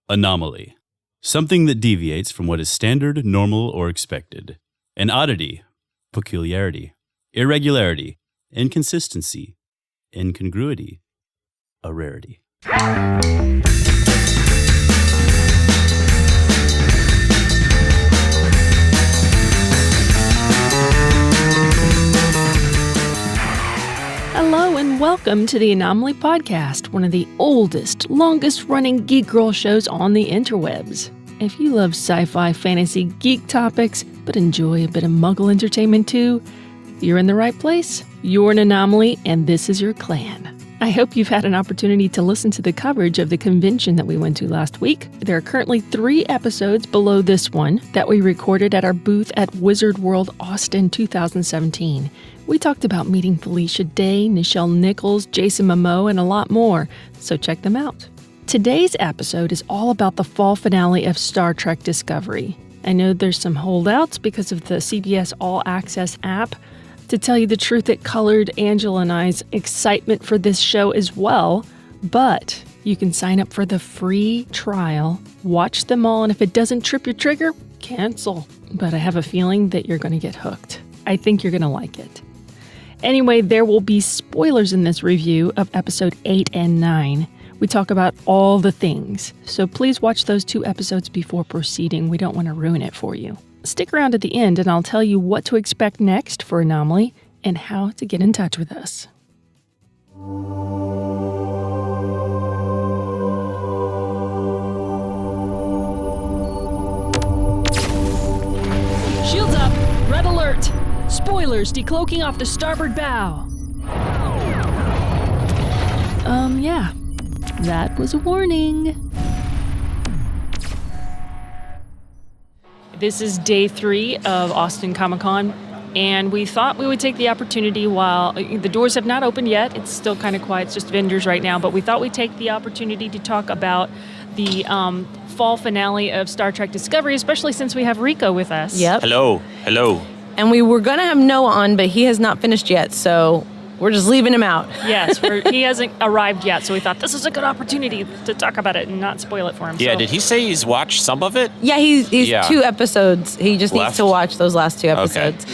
Anomaly. Something that deviates from what is standard, normal, or expected. An oddity. Peculiarity. Irregularity. Inconsistency. Incongruity. A rarity. Hello and welcome to the Anomaly Podcast, one of the oldest, longest-running geek girl shows on the interwebs. If you love sci-fi, fantasy, geek topics, but enjoy a bit of muggle entertainment too, you're in the right place. You're an anomaly, and this is your clan. I hope you've had an opportunity to listen to the coverage of the convention that we went to last week. There are currently 3 episodes below this one that we recorded at our booth at Wizard World Austin 2017. We talked about meeting Felicia Day, Nichelle Nichols, Jason Momoa, and a lot more, so check them out. Today's episode is all about the fall finale of Star Trek Discovery. I know there's some holdouts because of the CBS All Access app. To tell you the truth, it colored Angela and I's excitement for this show as well, but you can sign up for the free trial, watch them all, and if it doesn't trip your trigger, cancel. But I have a feeling that you're going to get hooked. I think you're going to like it. Anyway, there will be spoilers in this review of episode 8 and 9. We talk about all the things, so please watch those 2 episodes before proceeding. We don't want to ruin it for you. Stick around at the end and I'll tell you what to expect next for Anomaly and how to get in touch with us. Shields up! Red alert! Spoilers decloaking off the starboard bow. Yeah. That was a warning. This is day 3 of Austin Comic-Con, and we thought we would take the opportunity while the doors have not opened yet. It's still kind of quiet. It's just vendors right now, but we thought we'd take the opportunity to talk about the fall finale of Star Trek Discovery, especially since we have Rico with us. Yep. Hello. And we were going to have Noah on, but he has not finished yet, so we're just leaving him out. Yes, he hasn't arrived yet, so we thought this is a good opportunity to talk about it and not spoil it for him. Yeah, so. did he say he's watched some of it? Yeah, he's 2 episodes. He just needs to watch those last 2 episodes.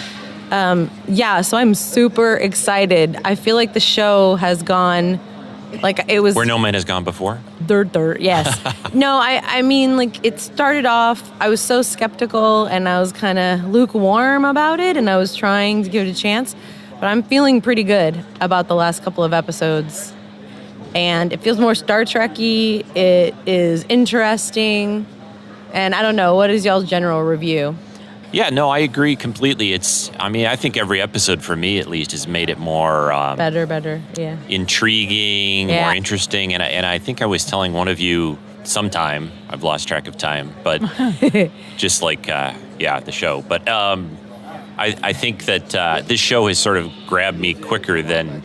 Okay. So I'm super excited. I feel like the show has gone, like it was... Where no man has gone before? Yes. No, I mean, like, it started off, I was so skeptical, and I was kind of lukewarm about it, and I was trying to give it a chance. But I'm feeling pretty good about the last couple of episodes. And it feels more Star Trek-y. It is interesting. And I don't know, what is y'all's general review? Yeah, no, I agree completely. I think every episode for me, at least, has made it more... Better, yeah. Intriguing, more interesting. And I think I was telling one of you sometime, I've lost track of time, but just like, the show. But I think that this show has sort of grabbed me quicker than,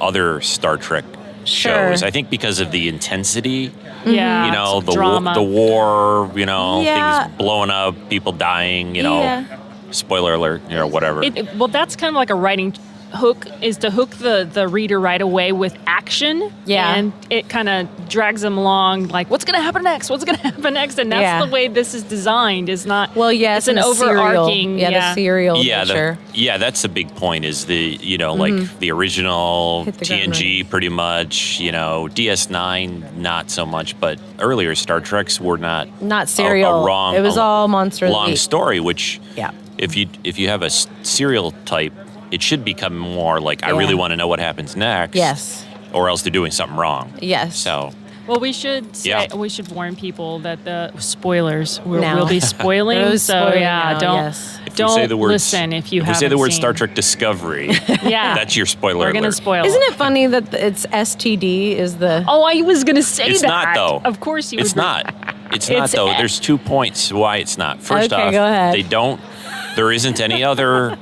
other Star Trek shows. I think because of the intensity. Yeah, the war, things blowing up, people dying, spoiler alert, whatever. Well, that's kind of like a writing hook, is to hook the reader right away with action. Yeah. And it kind of drags them along, like, what's going to happen next? And that's the way this is designed, is not... Well, yes, it's an overarching... the serial nature. That's the big point, is the, like the original TNG pretty much, DS9 not so much, but earlier Star Treks were not serial. It was all monster long story, which yeah. if you have a serial type, it should become more like, I really want to know what happens next. Yes. Or else they're doing something wrong. Yes. So. Well, we should warn people that the spoilers will be spoiling. Don't say the words, listen if you haven't say the word seen. Star Trek Discovery. That's your spoiler We're going to alert. spoil. Isn't it funny that it's STD is the... Oh, I was going to say it's that. It's not, though. Of course you would. It's not. It's not, though. There's 2 points why it's not. First off, go ahead. There isn't any other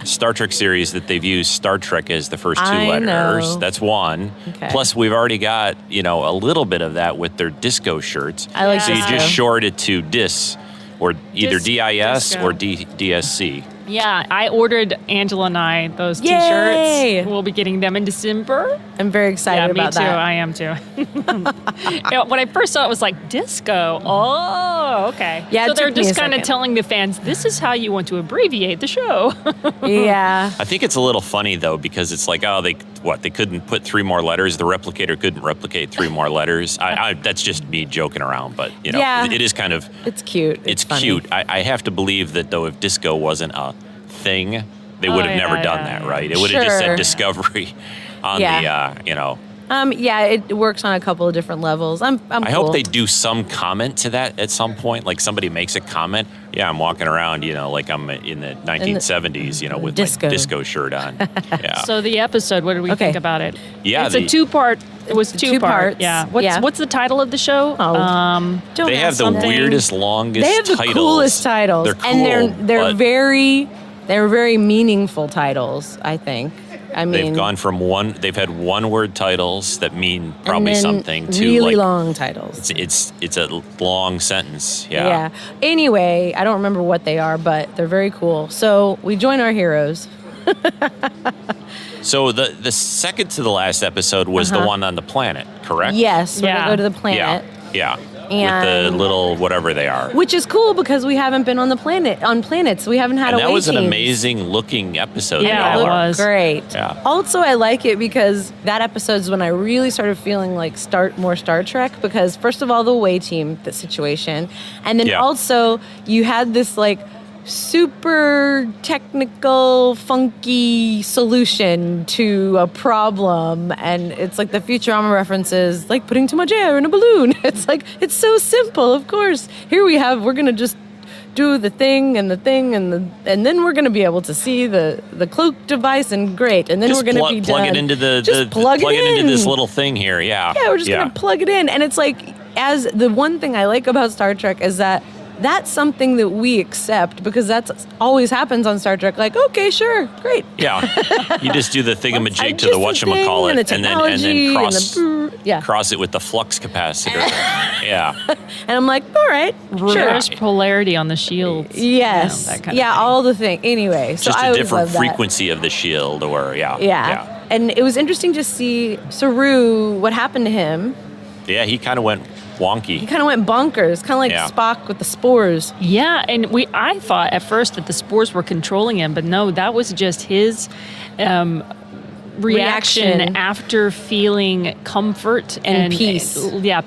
Star Trek series that they've used Star Trek as the first 2 letters. Know. That's one. Okay. Plus, we've already got, a little bit of that with their disco shirts. I like So you just short it to DIS, or either DIS disco. or DSC. Yeah, I ordered Angela and I those Yay! T-shirts. We'll be getting them in December. I'm very excited about that. Me too. I am too. When I first saw it, was like disco. Oh, okay. Yeah, so it they're took me just a kind of second. telling the fans, this is how you want to abbreviate the show. Yeah. I think it's a little funny though because it's like, oh, they couldn't put 3 more letters. The replicator couldn't replicate 3 more letters. That's just me joking around, but Yeah. it is kind of. It's cute. It's funny. cute. I have to believe that though, if disco wasn't a thing, they would have never done that, right? It would have just Sure. said Discovery on Yeah, it works on a couple of different levels. I'm I cool. hope they do some comment to that at some point. Like somebody makes a comment. Yeah, I'm walking around, like I'm in the 1970s, with disco. my disco shirt on. Yeah. So the episode, what did we think about it? Yeah, it's a 2-part. It was It's 2 parts. Yeah. Yeah. What's the title of the show? Don't they have ask the something. weirdest, longest They have the titles. coolest titles, They're cool, and they're but very meaningful titles. I think. I mean, they've gone from they've had one-word titles that mean and probably then something to really like long titles. it's a long sentence. Yeah. Anyway, I don't remember what they are, but they're very cool. So we join our heroes. So the second to the last episode was the one on the planet, correct? Yes, we're Yeah. gonna go to the planet. Yeah. And- with the little whatever they are. Which is cool because we haven't been on planets. We haven't had And away that was an teams. amazing looking episode. Yeah, They it all are. was. Great. Yeah. Also, I like it because that episode is when I really started feeling like more Star Trek. Because first of all, the away team, the situation, and then Yeah. also you had this like super technical, funky solution to a problem, and it's like the Futurama references, like putting too much air in a balloon. It's like it's so simple. Of course, here we're gonna just do the thing and the thing and then we're gonna be able to see the cloak device and great, and then Just we're gonna be plug done. it into plug it in into this little thing here. Yeah. Yeah, we're just gonna plug it in, and it's like as the one thing I like about Star Trek is that. That's something that we accept because that's always happens on Star Trek. Like, okay, sure, great. Yeah. You just do the thingamajig to Just the the whatchamacallit thing and the technology and the cross it with the flux capacitor. Yeah. And I'm like, all right, Reverse sure. polarity on the shields. Yes. That kind of thing. all the thing. Anyway, so Just I a always different love that. frequency of the shield or Yeah. And it was interesting to see Saru, what happened to him. Yeah, he kind of went He wonky. kind of went bonkers, kind of like Yeah. Spock with the spores. Yeah, and I thought at first that the spores were controlling him, but no, that was just his reaction after feeling comfort And peace.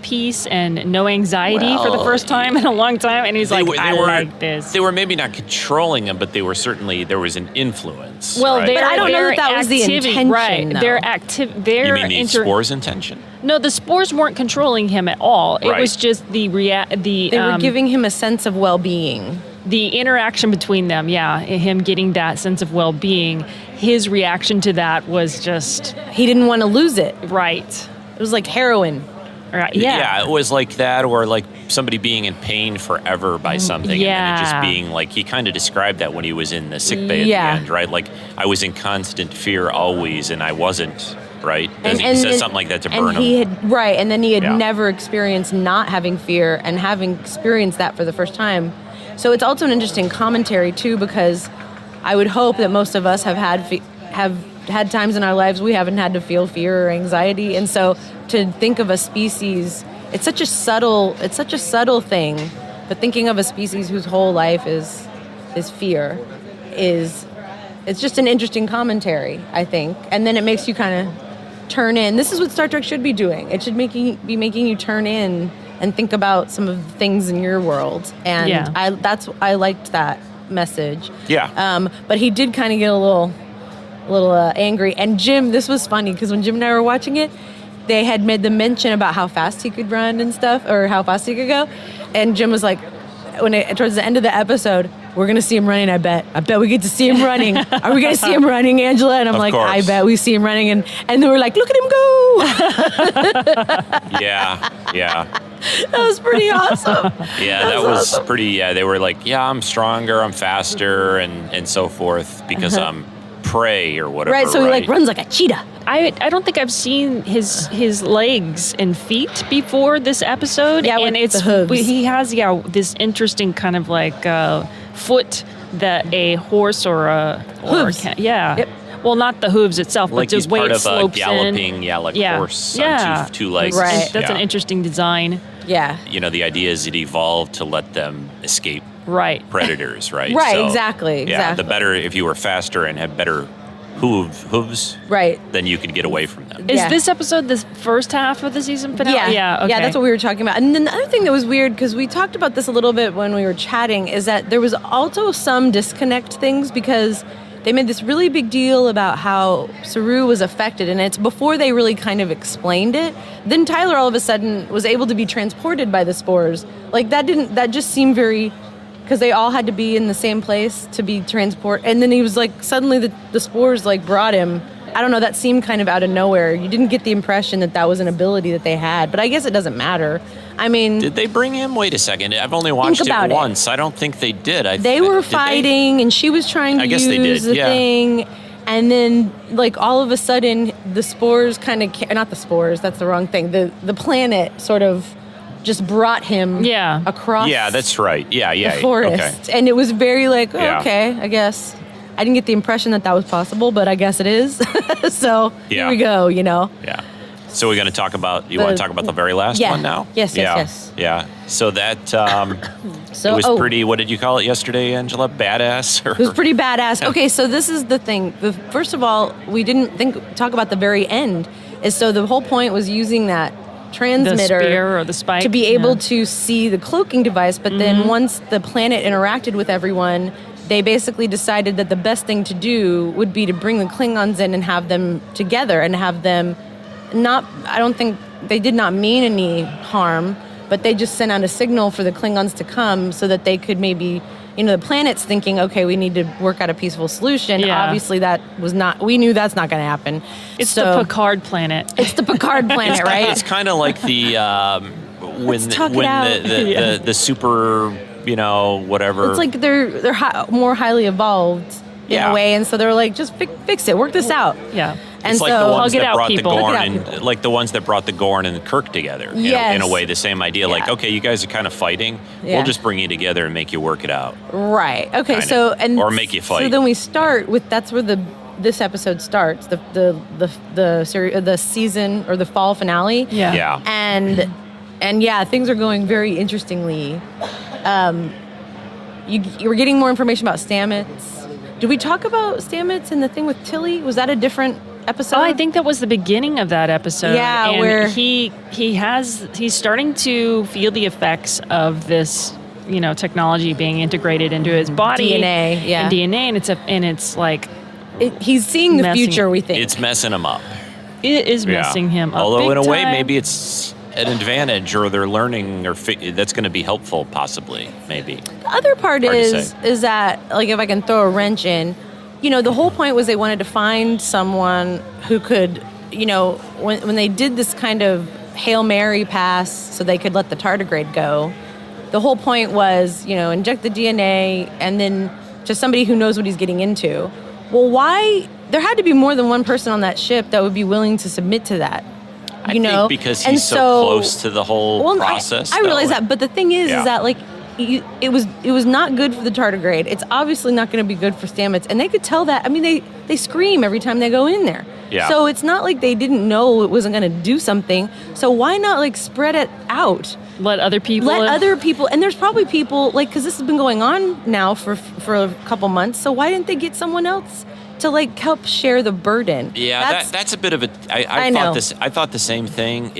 Peace and no anxiety for the Well, first time in a long time. And he's like, I like this. They were maybe not controlling him, but they were certainly, there was an influence. Well, right? their, But I don't know their that was the activity- intention, right? though. Their active, You their mean the spores intention? No, the spores weren't controlling him at all. It Right. was just the They were giving him a sense of well-being. the interaction between them. Yeah, him getting that sense of well-being. His reaction to that was just He didn't want to lose it. right. It was like heroin. Right. Yeah. It was like that, or like somebody being in pain forever by something, and then it just Yeah. being like, he kind of described that when he was in the sick bay at Yeah. the end, right? Like, I was in constant fear always, and I wasn't, right? And- He and- says something like that to And Burnham. he had and then he had Yeah. never experienced not having fear and having experienced that for the first time. So it's also an interesting commentary too, because I would hope that most of us have had times in our lives we haven't had to feel fear or anxiety, and so to think of a species, it's such a subtle thing, but thinking of a species whose whole life is fear it's just an interesting commentary, I think, and then it makes you kind of turn in. This is what Star Trek should be doing. It should be making you turn in and think about some of the things in your world. And Yeah. I liked that message. Yeah. But he did kind of get a little angry. And Jim, this was funny because when Jim and I were watching it, they had made the mention about how fast he could run and stuff, or how fast he could go. And Jim was like, towards the end of the episode, we're going to see him running, I bet we get to see him running. Are we going to see him running, Angela? And I'm Of like, course. I bet we see him running. And they were like, look at him go. Yeah. That was pretty awesome. Yeah, that was awesome. pretty, they were like, yeah, I'm stronger, I'm faster, and so forth, because I'm prey or whatever, Right, so he like runs like a cheetah. I don't think I've seen his legs and feet before this episode. Yeah, and with the hooves. he has this interesting kind of like foot a horse or a Hooves. yeah. Yep. Well, not the hooves itself, Like but he's just way part it of a slopes galloping, in. horse on two legs. Right. And that's an interesting design. Yeah. You know, the idea is it evolved to let them escape Right. predators, right? Right, So, exactly. Yeah, the better, if you were faster and had better hooves, Right. then you could get away from them. Is Yeah. this episode the first half of the season finale? Yeah, Okay. yeah, that's what we were talking about. And then the other thing that was weird, because we talked about this a little bit when we were chatting, is that there was also some disconnect things because they made this really big deal about how Saru was affected, and it's before they really kind of explained it. Then Tyler all of a sudden was able to be transported by the spores. Like that just seemed very, because they all had to be in the same place to be transport. And then he was like, suddenly the spores like brought him. I don't know, that seemed kind of out of nowhere. You didn't get the impression that that was an ability that they had, but I guess it doesn't matter. I mean, Did they bring him? Wait a second. I've only watched about it it. once. I don't think they did. they were did they? fighting and she was trying to I guess they use did, the yeah. thing. And then like all of a sudden the spores kind of, not the spores, that's the wrong thing. The planet sort of just brought him across Yeah, that's right. Yeah, the forest. Okay. And it was very like, oh, Yeah. okay, I guess. I didn't get the impression that was possible, but I guess it is. So here Yeah. we go, you know. Yeah. So we're going to talk about, you want to talk about the very last Yeah. one now? Yes, yeah. yes. Yeah. So that, So it was oh, pretty, what did you call it yesterday, Angela? Badass? Or, It was pretty badass. Okay, so this is the thing. First of all, we didn't talk about the very end. Is so the whole point was using that transmitter, the spear or the spike to be able to see the cloaking device. But then once the planet interacted with everyone, they basically decided that the best thing to do would be to bring the Klingons in and have them together and have them not. I don't think they did not mean any harm, but they just sent out a signal for the Klingons to come so that they could maybe, you know, the planet's thinking, okay, we need to work out a peaceful solution. Yeah. Obviously, that was not. We knew that's not going to happen. It's So- the Picard planet. It's the Picard planet, right? It's kind of like the, when talk it out. the super, you know, whatever. It's like they're more highly evolved in Yeah. a way, and so they're like, just fix it, work this out. Yeah. And It's so like the ones Hug it that out, brought people. the Hug it Gorn out, and like the ones that brought the Gorn and Kirk together. Yes. In a way, the same idea. Like, Yeah. okay, you guys are kind of fighting. Yeah. We'll just bring you together and make you work it out. Right. Okay. Kind So of. and Or make you So fight. then we start with that's where this episode starts. The season or the fall finale. Yeah. Yeah. And yeah, things are going very interestingly. You were getting more information about Stamets. Did we talk about Stamets and the thing with Tilly? Was that a different episode? Oh, I think that was the beginning of that episode. Yeah, and where- he's starting to feel the effects of this, you know, technology being integrated into his body, DNA, yeah. and DNA, and it's like he's seeing the Messing- future. We think It's messing them up. it is Yeah. messing him up. Although big in a way, time. maybe it's an advantage, or they're learning, or that's going to be helpful, possibly, maybe. The other part Hard to is that, like, if I can throw a wrench in, you know, the whole point was they wanted to find someone who could, you know, when they did this kind of Hail Mary pass so they could let the tardigrade go, the whole point was, you know, inject the DNA and then just somebody who knows what he's getting into. Well, why? There had to be more than one person on that ship that would be willing to submit to that. I You know, think because and he's so close to the whole process. I realize though. that, but the thing is Yeah. that like it was not good for the tardigrade. It's obviously not going to be good for Stamets, and they could tell that. I mean, they scream every time they go in there. Yeah. So it's not like they didn't know it wasn't going to do something. So why not like spread it out? let other people. Let other people, and there's probably people like because this has been going on now for a couple months. So why didn't they get someone else to like help share the burden? Yeah, that's a bit of a. I I know. I thought the same thing.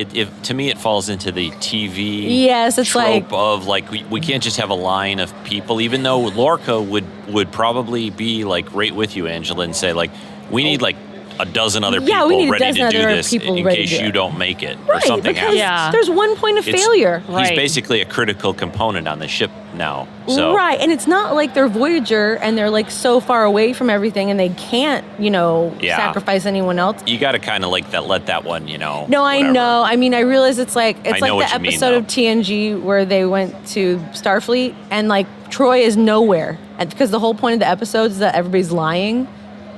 To me, it falls into the TV. Yes, it's trope like- of like we can't just have a line of people. Even though Lorca would probably be like right with you, Angela, and say like we need like a dozen other Yeah, people we need a ready dozen to do other this people in ready to case do you it. don't make it or Right, something because happens. Yeah. there's one point of It's- failure. He's Right. basically a critical component on the ship now. So Right, and it's not like they're Voyager and they're like so far away from everything and they can't, you know, Yeah. sacrifice anyone else. you got to kind of like that. Let that one, you know. No, I whatever. know. I mean, I realize it's like I know the what you mean, episode though. of TNG where they went to Starfleet and like Troy is nowhere, and because the whole point of the episode is that everybody's lying,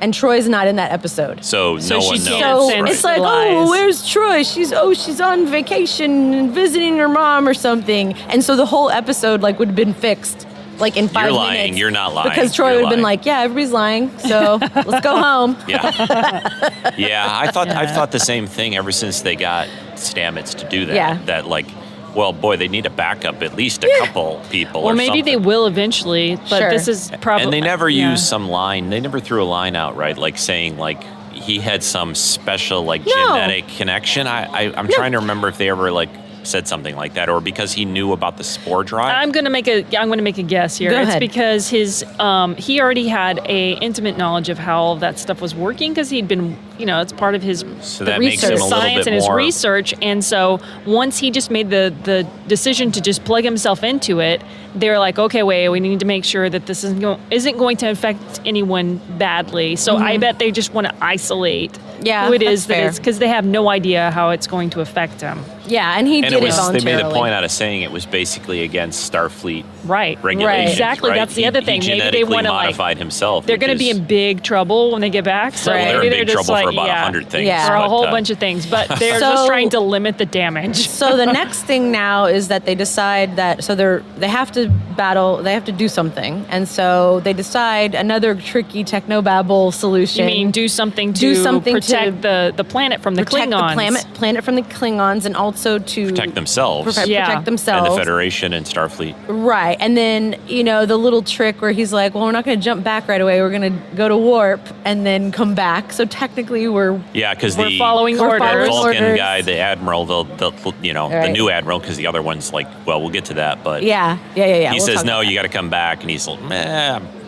and Troy's not in that episode. So, So no she one can't knows. So Right. it's like, Lies. oh, where's Troy? She's on vacation and visiting her mom or something. And so the whole episode like would have been fixed like in 5 You're minutes. lying. You're not lying. Because Troy You're would have been lying. like, yeah, everybody's lying. So let's go home. Yeah. Yeah, I've thought the same thing ever since they got Stamets to do that. Yeah. That like, well, boy, they need a backup, at least a couple people. Or or maybe they something. will eventually, but Sure. this is probably. And they never yeah. used some line. They never threw a line out, right? Like saying like he had some special like No. genetic connection. I'm trying to remember if they ever like said something like that, or because he knew about the spore drive. I'm gonna make a guess here. Go It's ahead. because his he already had a intimate knowledge of how all that stuff was working because he'd been it's part of his So that makes him a his little science bit and his more. research. And so once he just made the decision to just plug himself into it, they were like, okay, wait, we need to make sure that this isn't going to affect anyone badly. So I bet they just want to isolate Yeah, who it that's is that fair. it's because they have no idea how it's going to affect him. Yeah, and he And did it was they voluntarily. made a point out of saying it was basically against Starfleet Right. regulations. Exactly. right? That's the other thing. He Maybe they genetically want to modified himself. They're going to be in big trouble when they get back. So Right. Well, maybe they're in big just trouble like, for about yeah, 100 things. Yeah. or a but, whole bunch of things, but they're So- just trying to limit the damage. So the next thing now is that they decide that they have to battle, they have to do something, and so they decide another tricky technobabble solution. You mean do something to Do something protect the planet from the protect Klingons? the planet from the Klingons, and also to protect themselves Yeah. protect and themselves. the Federation and Starfleet. Right, and then the little trick where he's like, "Well, we're not going to jump back right away. We're going to go to warp and then come back." So technically, we're Yeah, because We're the following We're orders. following Vulcan orders. guy, the admiral, the the Right. new admiral, because the other one's like, well, we'll get to that, but yeah. he We'll says talk no, about you got to come back, and he's like,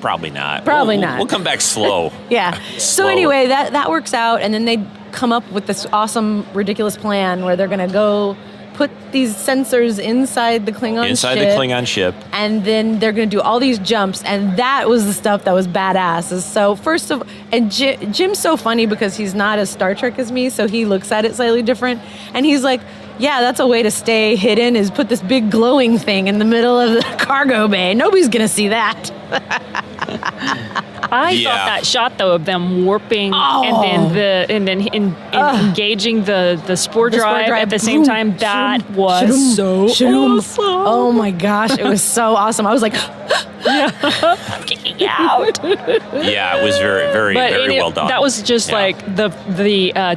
probably not. Probably We'll- not. We'll come back slow. that. Yeah. So Slow. anyway, that works out, and then they come up with this awesome, ridiculous plan where they're going to go put these sensors inside the Klingon Inside ship. the Klingon ship. And then they're going to do all these jumps, and that was the stuff that was badass. So first of, and Jim's so funny because he's not as Star Trek as me, so he looks at it slightly different, and he's like, "Yeah, that's a way to stay hidden is put this big glowing thing in the middle of the cargo bay. Nobody's going to see that." I Yeah. thought that shot though of them warping Oh. and then engaging the spore The spore drive drive, at the same boom, time. That shoom, was shoom, so shoom. awesome. Oh my gosh, it was so awesome. I was like, Geeking out. Yeah, it was very, very, But very well done. that was just Yeah. like the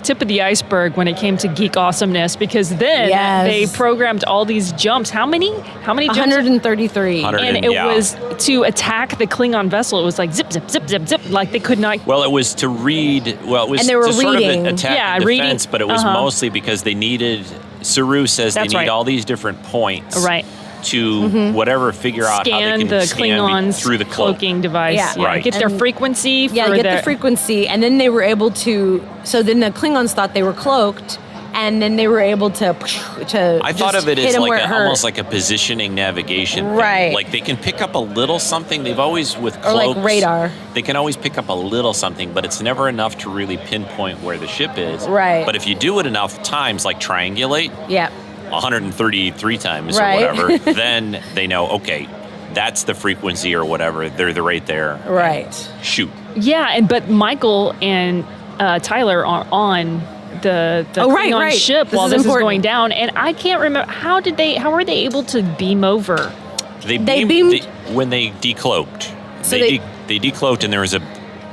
tip of the iceberg when it came to geek awesomeness, because then Yes. they programmed all these jumps. How many jumps? 133. 100. And it Yeah. was to attack the Klingon vessel. It was like zip, zip, zip, zip, zip. Like they could not. Well, it was to read. Well, it was And they were to sort reading. of attack Yeah, and reading. defense, but it was mostly because they needed. Saru says That's they need right. all these different points, Right. to whatever figure out how Scan they can the scan Klingons through the cloak. cloaking device. Yeah. Right. Get their And- frequency. Yeah, for get their, the frequency, and then they were able to. So then the Klingons thought they were cloaked, and then they were able to. I thought just of it hit as them like where it hurt. almost like a positioning navigation thing. Right. Like they can pick up a little something. They've always with Or cloaks, like radar. They can always pick up a little something, but it's never enough to really pinpoint where the ship is. Right. But if you do it enough times, like triangulate Yeah. 133 times Right. or whatever, then they know, okay, that's the frequency or whatever. They're right there. Right. Shoot. Yeah, but Michael and Tyler are on the Oh, right, Klingon right. ship This while is this important. is going down, and I can't remember how were they able to beam over? They beamed- when they decloaked. So they decloaked, and there was a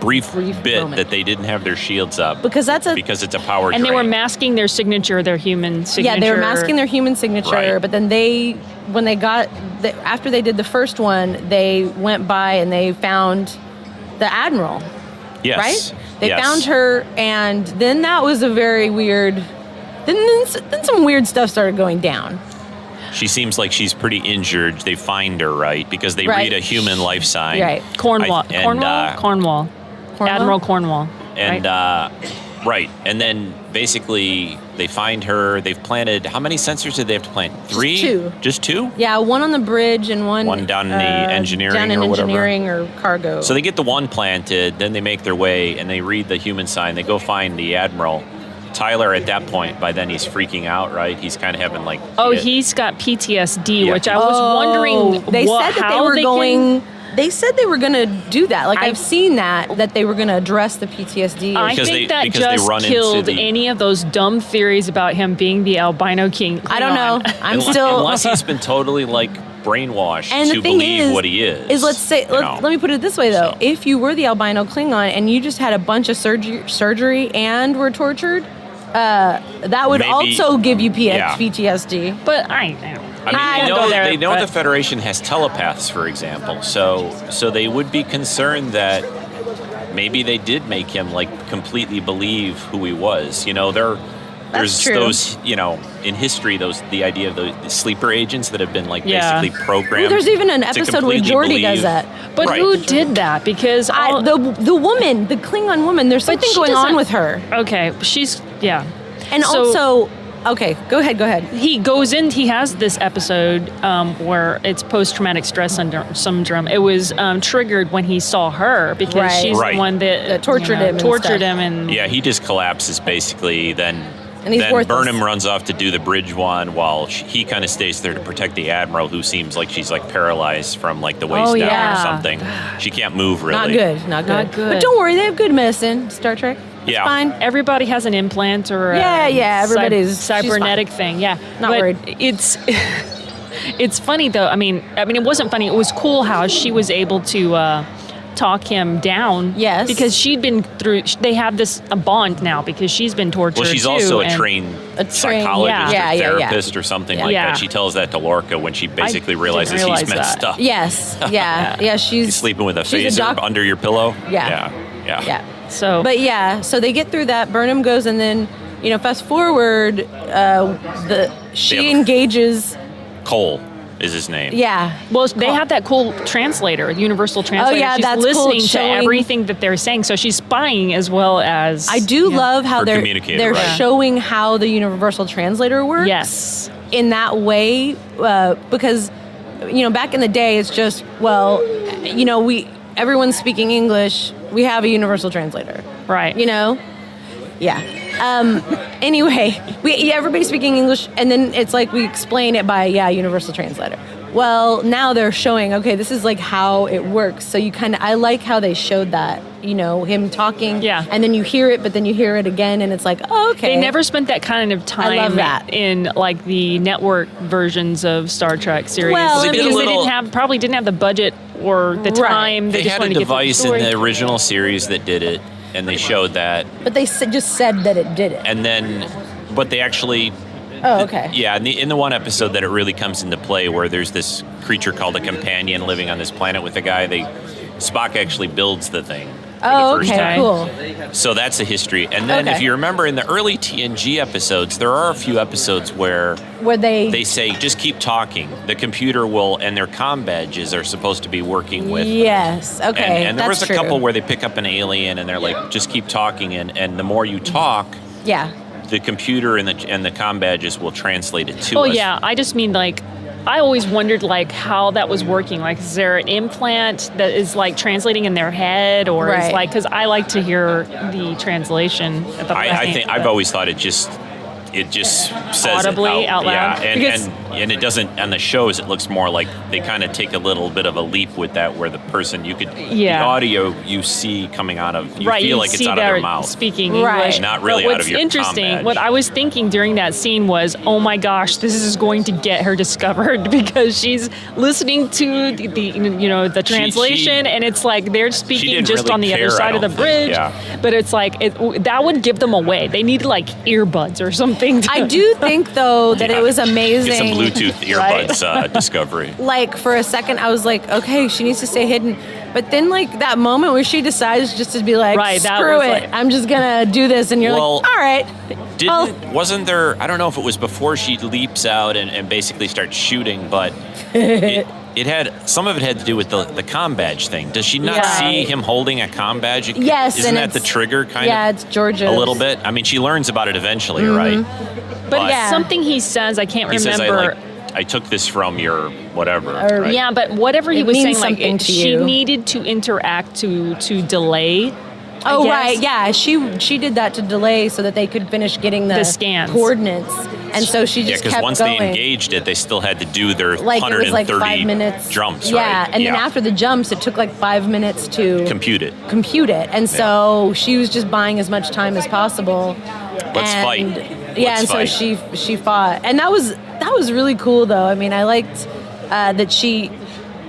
brief bit moment. that they didn't have their shields up Because that's a. because it's a power And they drain. were masking their signature, their human signature. Yeah, they were masking their human signature, Right. but then after they did the first one, they went by and they found the admiral, yes. right? They Yes. found her, and then that was a very weird. Then some weird stuff started going down. She seems like she's pretty injured. They find her, right? Because they Right. read a human life sign. Right. Cornwall. And, Cornwall. Admiral Cornwall. And right? right, and then basically they find her. They've planted. How many sensors did they have to plant? 3? two. Just 2? Yeah, one on the bridge and one Down in the engineering down in or whatever. engineering or cargo. So they get the one planted. Then they make their way and they read the human sign. They go find the admiral. Tyler, at that point, by then he's freaking out, right? He's kind of having like. He's got PTSD, Yeah. which I was wondering. They said that they how were they going. Can, They said they were going to do that. Like I've seen that they were going to address the PTSD. I Because think they- that because they just run into killed the- any of those dumb theories about him being the albino king. I don't know. I'm Unless- still. Unless he's been totally like brainwashed And to the thing believe what he is. Let me put it this way, though. So. If you were the albino Klingon and you just had a bunch of surgery and were tortured, that would also give you PTSD. But they know the Federation has telepaths, for example. So they would be concerned that maybe they did make him like completely believe who he was. You know, there's those, you know, in history, the idea of the sleeper agents that have been like basically programmed. Well, there's even an episode where Geordi does that. But who did that? Because the woman, the Klingon woman, there's something going on with her. Okay, And also, okay, go ahead. He goes in, he has this episode where it's post-traumatic stress syndrome. It was triggered when he saw her because she's the one that tortured him. And yeah, he just collapses basically. Then Burnham runs off to do the bridge one while he kind of stays there to protect the Admiral, who seems like she's like paralyzed from like the waist down or something. She can't move really. Not good. But don't worry, they have good medicine, Star Trek. It's fine. Everybody has an implant or everybody's cybernetic thing. Yeah, not worried. It's funny though. I mean, it wasn't funny. It was cool how she was able to talk him down. Yes, because she'd been through. They have a bond now because she's been tortured. Well, she's also a trained psychologist or therapist or something like that. She tells that to Lorca when she basically realizes he's messed up. Yes, yeah. She's sleeping with a phaser under your pillow. Yeah. So they get through that. Burnham goes, and then fast forward, she engages. Cole is his name. Yeah. Well, they have that cool translator, the universal translator. Oh yeah, she's that's listening cool. to everything that they're saying, so she's spying as well as. I do love how they're showing how the universal translator works. Yes. In that way, because back in the day, it's just everyone's speaking English. We have a universal translator. Right. Yeah. Anyway, everybody's speaking English, and then it's like we explain it by universal translator. Well, now they're showing, okay, this is like how it works. So I like how they showed that, him talking. Yeah. And then you hear it, but then you hear it again, and it's like, oh, okay. They never spent that kind of time I love that. in like the network versions of Star Trek series. Well, because they probably didn't have the budget or the time. They just had a device in the original series that did it, and they showed that. But they just said that it did it. And then, but they actually. Oh, okay. Yeah, in the one episode that it really comes into play, where there's this creature called a companion living on this planet with a guy. Spock actually builds the thing. Oh, okay, cool. So that's a history. And then if you remember in the early TNG episodes, there are a few episodes where they say, just keep talking. The computer will, and their comm badges are supposed to be working with. Yes, okay. And there was a couple where they pick up an alien and they're like, just keep talking. And the more you talk, the computer and the comm badges will translate it to us. Oh, yeah. I just mean like, I always wondered like how that was working. Like, is there an implant that is like translating in their head, or is like, because I like to hear the translation. I think I've always thought it just says audibly it out loud. And it doesn't on the shows. It looks more like they kind of take a little bit of a leap with that, where the person the audio you see coming out of feel like it's out of their mouth speaking English, not really out of your What's interesting, what I was thinking during that scene was, oh my gosh, this is going to get her discovered because she's listening to the translation, and it's like they're speaking just really on the other side of the bridge, but it's like that would give them away. They needed like earbuds or something. I do think, though, that it was amazing. Get some Bluetooth earbuds discovery. Like, for a second, I was like, okay, she needs to stay hidden. But then, like, that moment where she decides just to be like, screw it, I'm just going to do this. And you're like, all right. Wasn't there, I don't know if it was before she leaps out and basically starts shooting, but some of it had to do with the comm badge thing. Does she not see him holding a comm badge? Yes. Isn't that the trigger kind of? Yeah, it's Georgia. A little bit. I mean, she learns about it eventually, right? But something he says, I can't remember. I took this from your whatever. Right? Yeah, but whatever he was saying, like she needed to interact to delay. Oh, right, yeah. She did that to delay so that they could finish getting the scans coordinates. And so she just kept going. Once they engaged it, they still had to do their 130 it was like 5 minutes. Jumps, right? And then after the jumps, it took like 5 minutes to compute it. And so she was just buying as much time as possible. Let's fight. Yeah, and so she fought. And that was really cool, though. I mean, I liked that she,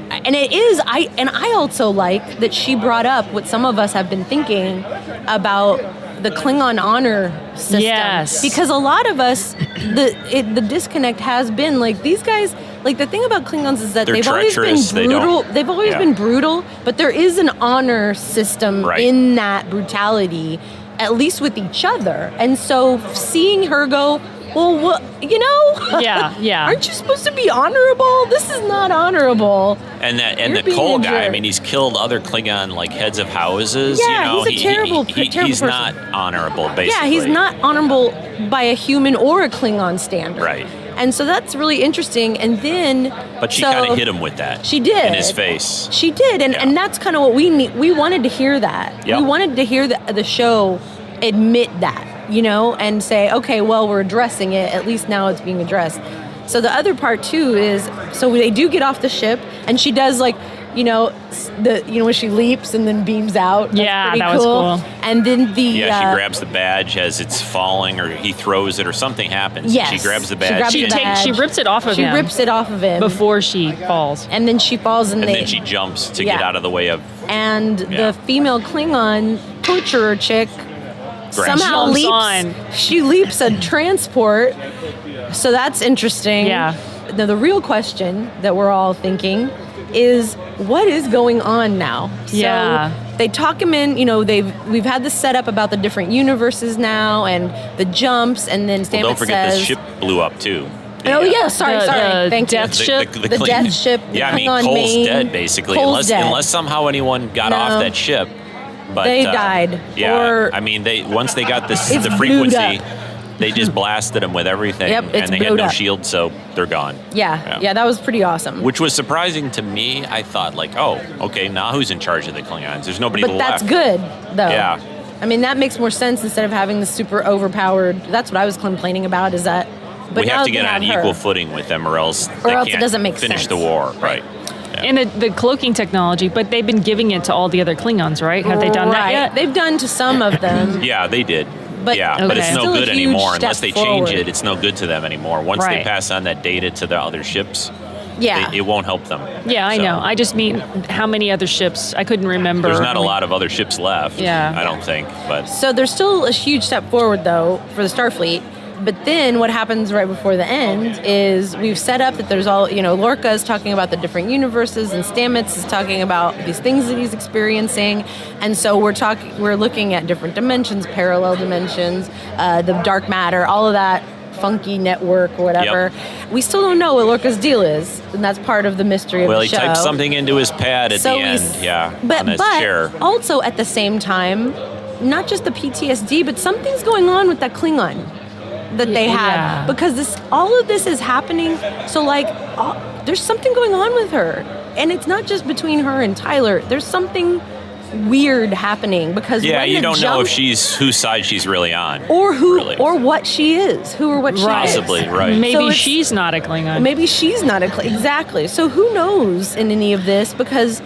and it is, I also like that she brought up what some of us have been thinking about the Klingon honor system. Yes. Because a lot of us, the disconnect has been like these guys, like the thing about Klingons is that They're they've always been treacherous. brutal. They've always been brutal, but there is an honor system in that brutality, at least with each other. And so seeing her go, well, what, Yeah. aren't you supposed to be honorable? This is not honorable. And You're the being Cole a guy, I jerk. mean, he's killed other Klingon like heads of houses. Yeah, he's a terrible he's person. not honorable, basically. Yeah, he's not honorable by a human or a Klingon standard. Right. And so that's really interesting. And then, But she kind of hit him with that. She did. In his face. She did, and that's kind of what we need. We wanted to hear that. Yep. We wanted to hear the show admit that, and say, okay, well, we're addressing it. At least now it's being addressed. So the other part too is, so they do get off the ship, and she does like, when she leaps and then beams out. That's pretty that was cool. And then she grabs the badge as it's falling, or he throws it, or something happens. Yes. She grabs the badge. She rips it off of him. She rips it off of him before she falls. and then she falls, and then she jumps to get out of the way of. And the female Klingon torturer chick somehow Jumps leaps. on. She leaps a transport, so that's interesting. Yeah. Now the real question that we're all thinking is, what is going on now? Yeah. So they talk him in. We've had this setup about the different universes now and the jumps, and then Stamets Don't forget says, the ship blew up too. Sorry. The Thank death you. ship? The death ship. Yeah, I mean, Klingon Cole's main. dead basically, Cole's dead. unless somehow anyone got No. off that ship. But They died. Yeah, Or- I mean, once they got the It's frequency, blued they just blasted them with everything, Yep, it's and they had blued no up. shield, so they're gone. Yeah, that was pretty awesome. Which was surprising to me. I thought, like, oh, okay, now who's in charge of the Klingons? There's nobody But left. that's good, though. Yeah. I mean, that makes more sense instead of having the super overpowered. That's what I was complaining about. Is that? But We now have to they get on her. equal footing with them, or else Or they else it can't doesn't make finish sense. the war. Right. Yeah. And the cloaking technology, but they've been giving it to all the other Klingons, right? Have they done that Right. yet? They've done to some of them. Yeah, they did. But- but it's Okay. no Still a good huge anymore step unless they change forward. it. It's no good to them anymore. Once they Right. pass on that data to the other ships, Yeah. it won't help them. Yeah, I So, know. I just mean how many other ships? I couldn't remember. There's not a lot of other ships left. Yeah. I don't think. But So there's still a huge step forward, though, for the Starfleet. But then what happens right before the end is we've set up that there's all, Lorca is talking about the different universes, and Stamets is talking about these things that he's experiencing. And so we're looking at different dimensions, parallel dimensions, the dark matter, all of that funky network or whatever. We still don't know what Lorca's deal is, and that's part of the mystery of well, the he show. typed something into his pad at the end. On his chair. Also at the same time, not just the PTSD, but something's going on with that Klingon that they Yeah. have, because all of this is happening. So there's something going on with her, and it's not just between her and Tyler. There's something weird happening because Yeah, when you the don't know jump- if she's whose side she's really on, or who really. or what she is, who or what she Right. is. Possibly, right. Maybe So it's- she's not a Klingon. Maybe she's not exactly. So who knows in any of this, because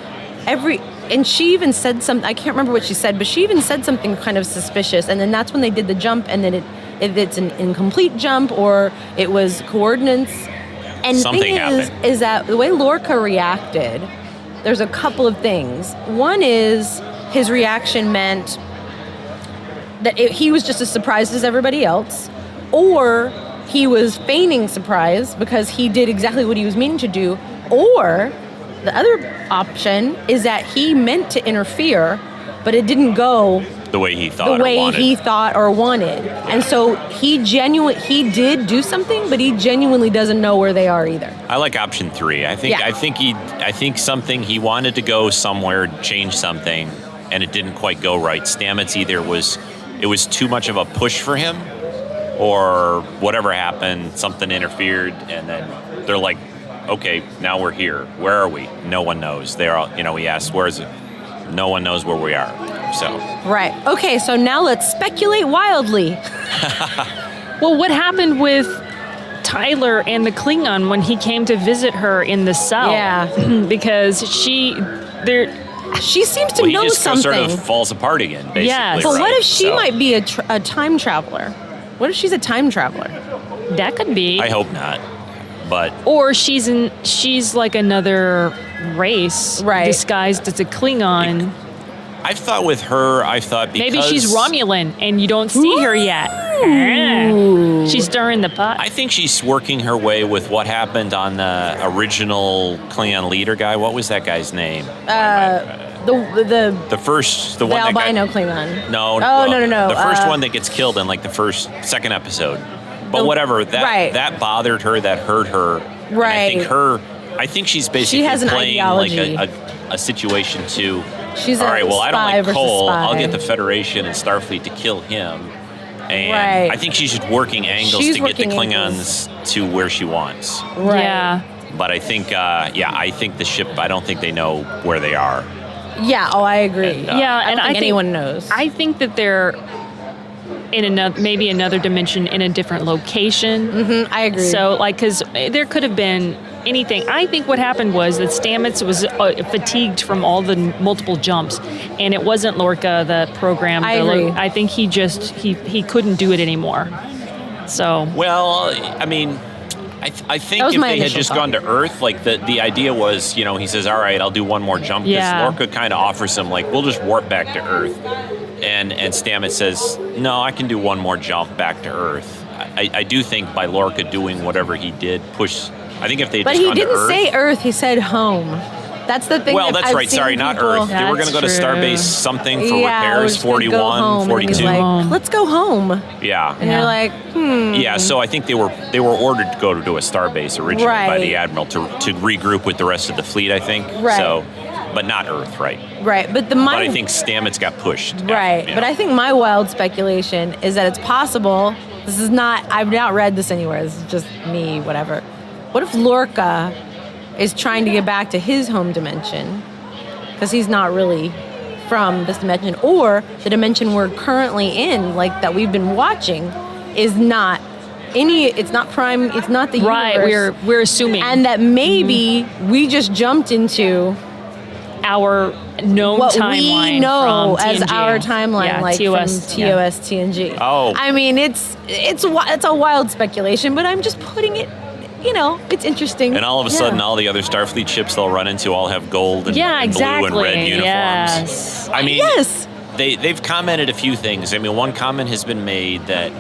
and she even said something, I can't remember what she said, but she even said something kind of suspicious, and then that's when they did the jump, and then it's an incomplete jump, or it was coordinates. And Something the thing happened. is that the way Lorca reacted, there's a couple of things. One is his reaction meant that he was just as surprised as everybody else, or he was feigning surprise because he did exactly what he was meaning to do, or the other option is that he meant to interfere, but it didn't go the way he thought the way or wanted. he thought or wanted. And so he did do something, but he genuinely doesn't know where they are either. I like option 3. I think something he wanted to go somewhere, change something, and it didn't quite go right. Stamets either it was too much of a push for him, or whatever happened, something interfered, and then they're like, okay, now we're here. Where are we? No one knows. They're all, he asks, where is it? No one knows where we are. So. Right. Okay, so now let's speculate wildly. Well, what happened with Tyler and the Klingon when he came to visit her in the cell? Yeah. Because she seems to Well, he know just something. sort of falls apart again, basically. Yes. But right? what if she So, might be a time traveler? What if she's a time traveler? that could be. I hope not. But Or she's like another race disguised as a Klingon. I've thought with her, because... Maybe she's Romulan and you don't see her yet. She's stirring the pot. I think she's working her way with what happened on the original Klingon leader guy. What was that guy's name? The one albino Klingon. No. No. The first one that gets killed in like the second episode. But whatever, that bothered her, that hurt her. Right. And I think she's basically playing ideology. like a situation to... She's all right, well, I don't like Cole. spy. I'll get the Federation and Starfleet to kill him. And I think she's just working angles to get the Klingons to where she wants. Right. Yeah. But I think, I think the ship, I don't think they know where they are. Yeah, I agree. And, I don't think anyone knows. I think that they're in another dimension in a different location. Mm-hmm, I agree. So, because there could have been anything. I think what happened was that Stamets was fatigued from all the multiple jumps, and it wasn't Lorca, the program. I agree. I think he just he couldn't do it anymore. So. Well, I mean, I think if they had just gone to Earth, like the idea was, he says, all right, I'll do one more jump. Because Lorca kind of offers him, like, we'll just warp back to Earth. And Stamets says, no, I can do one more jump back to Earth. I do think by Lorca doing whatever he did, I think if they just gone to Earth... But he didn't say Earth, he said home. That's the thing. Well, that's right. Sorry, not Earth. They were going to go to Starbase something for repairs, 41, 42. Like, let's go home. Yeah. And you're like, Yeah, so I think they were ordered to go to a Starbase originally by the Admiral to regroup with the rest of the fleet, I think. Right. So, but not Earth, right? Right. But I think Stamets got pushed. Right. But I think my wild speculation is that it's possible. I've not read this anywhere. This is just me, whatever. What if Lorca is trying to get back to his home dimension because he's not really from this dimension, or the dimension we're currently in, like that we've been watching, is not it's not prime, it's not the universe. Right, we're assuming. And that maybe we just jumped into our known what timeline we know from as TNG. our timeline, like TOS, from TOS, TNG. Oh. I mean, it's a wild speculation, but I'm just putting it, it's interesting. And all of a sudden, all the other Starfleet ships they'll run into all have gold and blue and red uniforms. Yes. I mean, they've commented a few things. I mean, one comment has been made that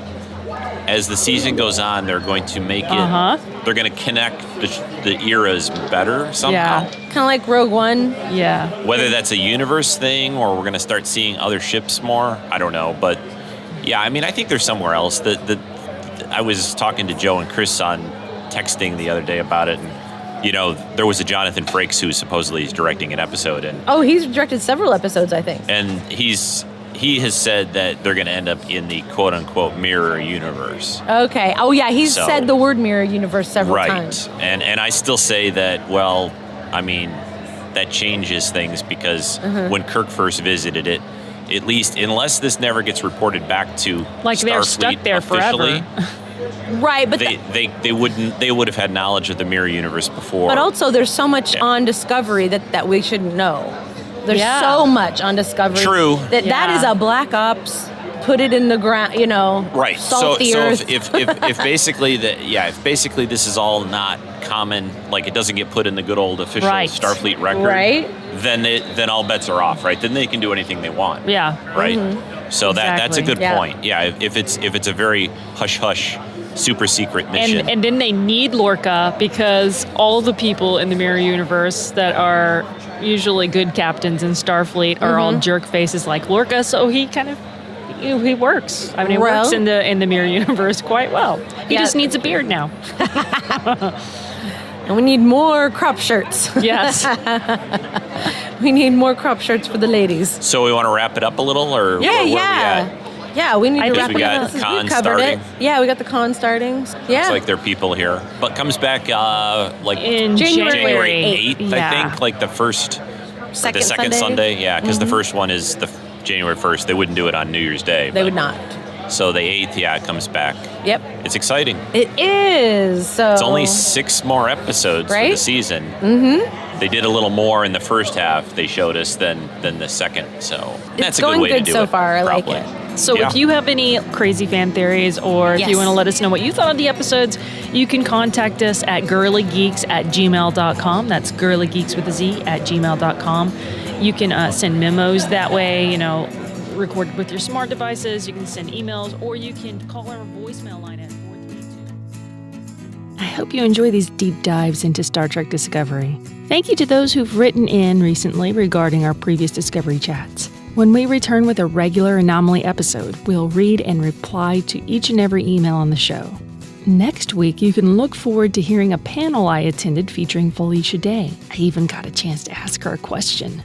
as the season goes on, they're going to make it, they're going to connect the eras better somehow. Yeah. Kind of like Rogue One. Yeah. Whether that's a universe thing or we're going to start seeing other ships more, I don't know. But yeah, I mean, I think there's somewhere else. I was talking to Joe and Chris on texting the other day about it, and there was a Jonathan Frakes who supposedly is directing an episode, and he's directed several episodes, I think. And he has said that they're going to end up in the quote unquote mirror universe. Okay. Oh yeah, he's said the word mirror universe several times. Right. And I still say that, well, I mean, that changes things because when Kirk first visited it, at least unless this never gets reported back to like Starfleet they're stuck there officially, forever. Right, but they would have had knowledge of the mirror universe before. But also, there's so much on Discovery that we shouldn't know. There's so much on Discovery. True. That is a black ops. Put it in the ground, Right. Salt the earth. if basically if basically this is all not common, like it doesn't get put in the good old official Starfleet record, right? Then all bets are off, right? Then they can do anything they want. Yeah. Right. Mm-hmm. So that's a good point. Yeah. If it's a very hush hush, super secret mission, and then they need Lorca because all the people in the mirror universe that are usually good captains in Starfleet are all jerk faces like Lorca. So he kind of. He works. I mean, he works in the mirror universe quite well. He just needs a beard now. And we need more crop shirts. Yes. We need more crop shirts for the ladies. So we want to wrap it up a little, or yeah, where we yeah. We need to wrap it up. We con covered starting. it. Yeah, we got the con starting. Yeah, it's like there are people here, but comes back like in January 8th, I think, like the second Sunday. Yeah, because the first one is the January 1st. They wouldn't do it on New Year's Day. They would not. So the 8th, it comes back. Yep. It's exciting. It is. So it's only 6 more episodes for the season. Mm-hmm. They did a little more in the first half, they showed us, than the second. So that's a good way to do it. It's going good so far. I probably. like it. So if you have any crazy fan theories, or if you want to let us know what you thought of the episodes, you can contact us at girlygeeks@gmail.com. That's girlygeeks with a Z at gmail.com. You can send memos that way, record with your smart devices. You can send emails, or you can call our voicemail line at 432. I hope you enjoy these deep dives into Star Trek Discovery. Thank you to those who've written in recently regarding our previous Discovery chats. When we return with a regular Anomaly episode, we'll read and reply to each and every email on the show. Next week, you can look forward to hearing a panel I attended featuring Felicia Day. I even got a chance to ask her a question.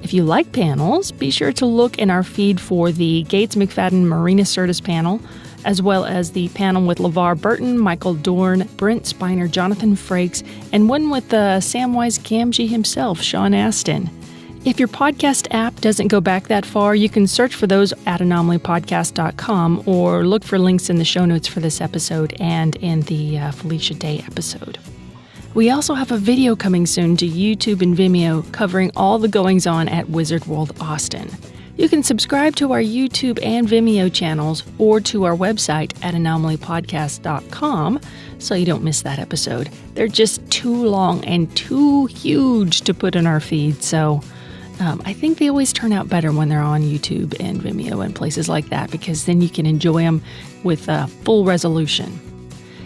If you like panels, be sure to look in our feed for the Gates McFadden Marina Sirtis panel, as well as the panel with LeVar Burton, Michael Dorn, Brent Spiner, Jonathan Frakes, and one with Samwise Gamgee himself, Sean Astin. If your podcast app doesn't go back that far, you can search for those at anomalypodcast.com or look for links in the show notes for this episode and in the Felicia Day episode. We also have a video coming soon to YouTube and Vimeo covering all the goings-on at Wizard World Austin. You can subscribe to our YouTube and Vimeo channels or to our website at anomalypodcast.com so you don't miss that episode. They're just too long and too huge to put in our feed, so I think they always turn out better when they're on YouTube and Vimeo and places like that, because then you can enjoy them with full resolution.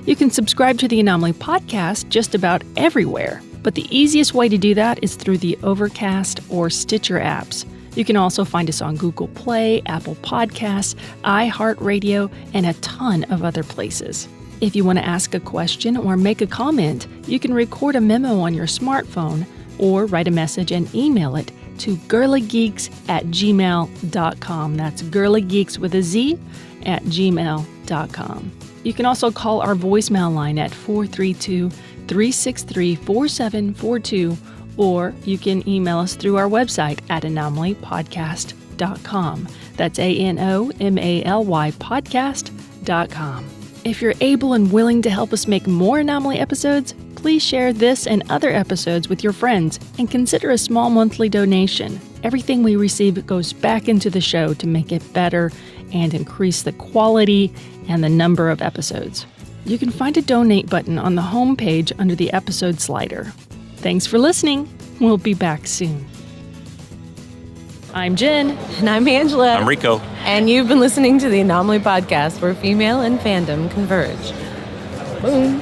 You can subscribe to the Anomaly Podcast just about everywhere, but the easiest way to do that is through the Overcast or Stitcher apps. You can also find us on Google Play, Apple Podcasts, iHeartRadio, and a ton of other places. If you want to ask a question or make a comment, you can record a memo on your smartphone or write a message and email it to girlygeeks@gmail.com. That's girlygeeks with a Z at gmail.com. You can also call our voicemail line at 432-363-4742, or you can email us through our website at anomalypodcast.com. That's ANOMALY podcast.com. If you're able and willing to help us make more Anomaly episodes, please share this and other episodes with your friends and consider a small monthly donation. Everything we receive goes back into the show to make it better and increase the quality and the number of episodes. You can find a donate button on the homepage under the episode slider. Thanks for listening. We'll be back soon. I'm Jen. And I'm Angela. I'm Rico. And you've been listening to the Anomaly Podcast, where female and fandom converge. Boom.